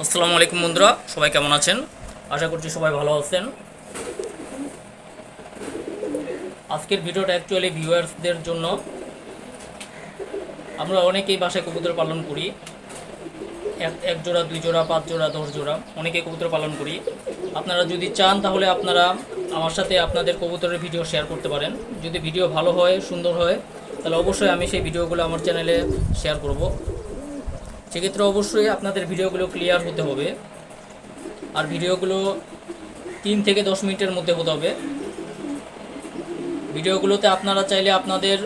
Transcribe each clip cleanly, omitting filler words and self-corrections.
আসসালামু আলাইকুম বন্ধুরা, সবাই কেমন আছেন? আশা করছি সবাই ভালো আছেন। আজকের ভিডিওটা অ্যাকচুয়ালি ভিউয়ার্সদের জন্য। আমরা অনেকেই বাসায় কবুতর পালন করি, এক জোড়া, 2 জোড়া, 5 জোড়া, 10 জোড়া, অনেকেই কবুতর পালন করি। আপনারা যদি চান তাহলে আপনারা আমার সাথে আপনাদের কবুতরের ভিডিও শেয়ার করতে পারেন। যদি ভিডিও ভালো হয়, সুন্দর হয়, তাহলে অবশ্যই আমি সেই ভিডিওগুলো আমার চ্যানেলে শেয়ার করব। সেক্ষেত্রে অবশ্যই আপনাদের ভিডিওগুলো ক্লিয়ার হতে হবে, আর ভিডিওগুলো 3 থেকে 10 মিনিটের মধ্যে হতে হবে। ভিডিওগুলোতে আপনারা চাইলে আপনাদের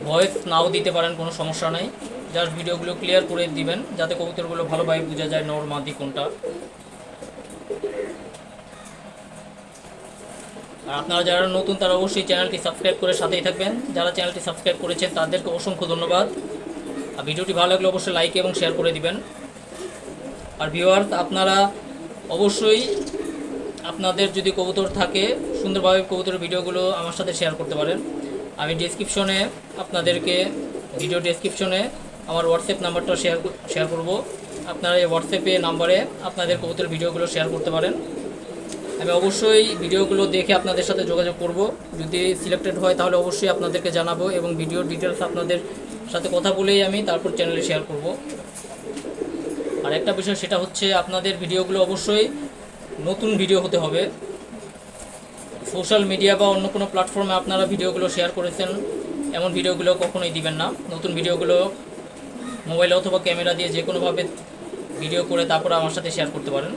ভয়েস নাও দিতে পারেন, কোনো সমস্যা নাই। জাস্ট ভিডিওগুলো ক্লিয়ার করে দিবেন যাতে কবুতরগুলো ভালোভাবে বোঝা যায় নর মাদি কোনটা। আর আপনারা যারা নতুন তারা অবশ্যই চ্যানেলটি সাবস্ক্রাইব করে সাথেই থাকবেন। যারা চ্যানেলটি সাবস্ক্রাইব করেছেন তাদেরকে অসংখ্য ধন্যবাদ। আর ভিডিওটি ভালো লাগলে অবশ্যই লাইক এবং শেয়ার করে দিবেন। আর ভিউয়ার্স, আপনারা অবশ্যই আপনাদের যদি কবুতর থাকে সুন্দরভাবে কবুতরের ভিডিওগুলো আমার সাথে শেয়ার করতে পারেন। আমি ডেসক্রিপশনে আপনাদেরকে ভিডিও ডেসক্রিপশনে আমার হোয়াটসঅ্যাপ নাম্বারটা শেয়ার করব। আপনারা এই হোয়াটসঅ্যাপে নাম্বারে আপনাদের কবুতরের ভিডিওগুলো শেয়ার করতে পারেন। আমি অবশ্যই ভিডিওগুলো দেখে আপনাদের সাথে যোগাযোগ করব। যদি সিলেক্টেড হয় তাহলে অবশ্যই আপনাদেরকে জানাবো, এবং ভিডিওর ডিটেলস আপনাদের সাথে কথা বলেই আমি তারপর চ্যানেলে শেয়ার করব। আর একটা বিষয়, সেটা হচ্ছে আপনাদের ভিডিওগুলো অবশ্যই নতুন ভিডিও হতে হবে। সোশ্যাল মিডিয়া বা অন্য কোনো প্ল্যাটফর্মে আপনারা ভিডিওগুলো শেয়ার করেছেন এমন ভিডিওগুলো কখনোই দিবেন না। নতুন ভিডিওগুলো মোবাইল অথবা ক্যামেরা দিয়ে যে কোনোভাবে ভিডিও করে তারপরে আমার সাথে শেয়ার করতে পারেন।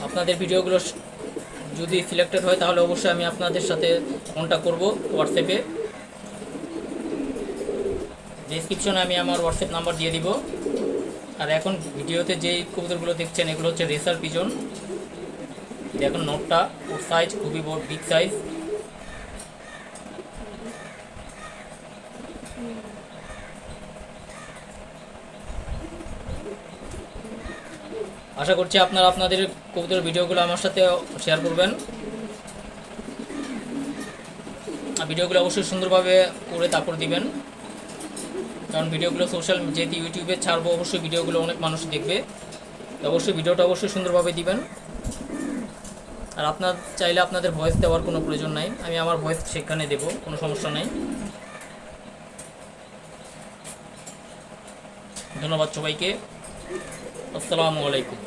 আপনাদের ভিডিওগুলো যদি সিলেক্টেড হয় তাহলে অবশ্যই আমি আপনাদের সাথে কন্ট্যাক্ট করব হোয়াটসঅ্যাপে। ডেসক্রিপশনে আমি আমার হোয়াটসঅ্যাপ নাম্বার দিয়ে দিব। আর এখন ভিডিওতে যেই কবুতরগুলো দেখছেন এগুলো হচ্ছে রেসার পিজন। দেখুন নোটটা, ওর সাইজ খুবই বড়, বিগ সাইজ। আশা করছি আপনারা আপনাদের কবুতরের ভিডিওগুলো আমার সাথে শেয়ার করবেন। আর ভিডিওগুলো অবশ্যই সুন্দরভাবে করে তারপর দিবেন, কারণ ভিডিওগুলো যেহেতু ইউটিউবে ছাড়বো, অবশ্যই ভিডিওগুলো অনেক মানুষ দেখবে। অবশ্যই ভিডিওটা অবশ্যই সুন্দরভাবে দিবেন। আর আপনার চাইলে আপনাদের ভয়েস দেওয়ার কোনো প্রয়োজন নাই, আমি আমার ভয়েস সেখানে দেবো, কোনো সমস্যা নাই। ধন্যবাদ সবাইকে। আসসালামু আলাইকুম।